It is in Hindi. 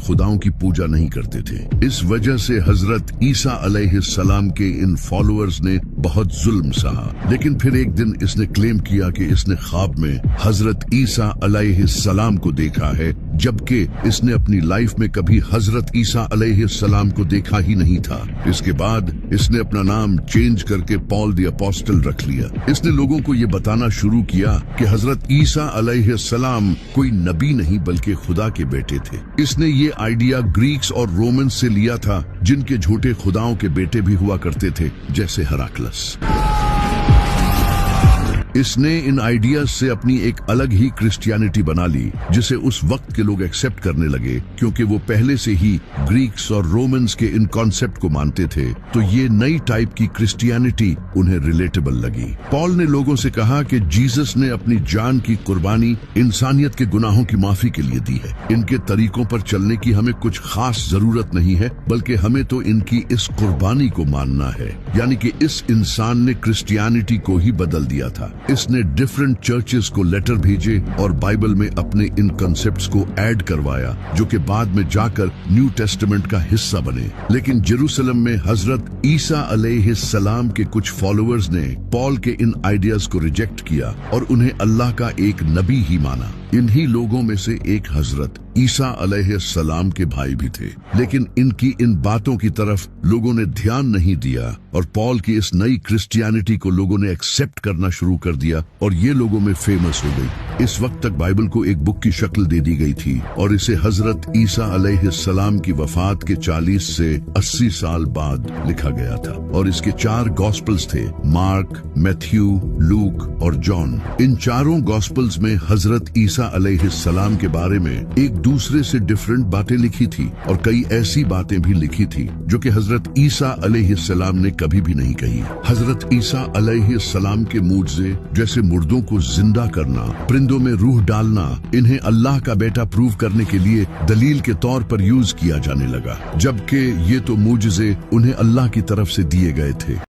खुदाओं की पूजा नहीं करते थे। इस वजह से हजरत ईसा अलैहिस्सलाम के इन फॉलोअर्स ने बहुत जुल्म सहा। लेकिन फिर एक दिन इसने क्लेम किया कि इसने ख्वाब में हजरत ईसा अलैहिस्सलाम को देखा है, जबकि इसने अपनी लाइफ में कभी हजरत ईसा अलैहिस्सलाम को देखा ही नहीं था। इसके बाद इसने अपना नाम चेंज करके पॉल द अपोस्टल रख लिया। इसने लोगों को ये बताना शुरू किया कि हजरत ईसा अलैहिस्सलाम कोई नबी नहीं बल्कि खुदा के बेटे थे। इसने ये आइडिया ग्रीक्स और रोमन से लिया था, जिनके झूठे खुदाओं के बेटे भी हुआ करते थे, जैसे हेराक्लस। इसने इन आइडियाज से अपनी एक अलग ही क्रिश्चियनिटी बना ली, जिसे उस वक्त के लोग एक्सेप्ट करने लगे, क्योंकि वो पहले से ही ग्रीक्स और रोमन्स के इन कॉन्सेप्ट को मानते थे। तो ये नई टाइप की क्रिश्चियनिटी उन्हें रिलेटेबल लगी। पॉल ने लोगों से कहा कि जीसस ने अपनी जान की कुर्बानी इंसानियत के गुनाहों की माफी के लिए दी है। इनके तरीकों पर चलने की हमें कुछ खास जरूरत नहीं है, बल्कि हमें तो इनकी इस कुर्बानी को मानना है। यानी कि इस इंसान ने क्रिश्चियनिटी को ही बदल दिया था। इसने डिफरेंट चर्चेस को लेटर भेजे और बाइबल में अपने इन कॉन्सेप्ट्स को ऐड करवाया, जो कि बाद में जाकर न्यू टेस्टामेंट का हिस्सा बने। लेकिन जेरूसलम में हजरत ईसा अलैहिस्सलाम के कुछ फॉलोअर्स ने पॉल के इन आइडियाज को रिजेक्ट किया और उन्हें अल्लाह का एक नबी ही माना। इन्हीं लोगों में से एक हजरत ईसा अलैहिस्सलाम के भाई भी थे। लेकिन इनकी इन बातों की तरफ लोगों ने ध्यान नहीं दिया और पॉल की इस नई क्रिश्चियनिटी को लोगों ने एक्सेप्ट करना शुरू कर दिया और ये लोगों में फेमस हो गई। इस वक्त तक बाइबल को एक बुक की शक्ल दे दी गई थी और इसे हजरत ईसा अलैहिस्सलाम की वफात के 40 से 80 साल बाद लिखा गया था और इसके 4 गॉस्पल्स थे, मार्क, मैथ्यू, लूक और जॉन। इन चारों गॉस्पल्स में हजरत ईसा अलैहिस्सलाम के बारे में एक दूसरे से डिफरेंट बातें लिखी थी और कई ऐसी बातें भी लिखी थी जो कि हजरत ईसा अलैहिस्सलाम ने कभी भी नहीं कही। हजरत ईसा अलैहिस्सलाम के मूजज़े, जैसे मुर्दों को जिंदा करना, परिंदों में रूह डालना, इन्हें अल्लाह का बेटा प्रूव करने के लिए दलील के तौर पर यूज किया जाने लगा, जबकि ये तो मूजज़े उन्हें अल्लाह की तरफ से दिए गए थे।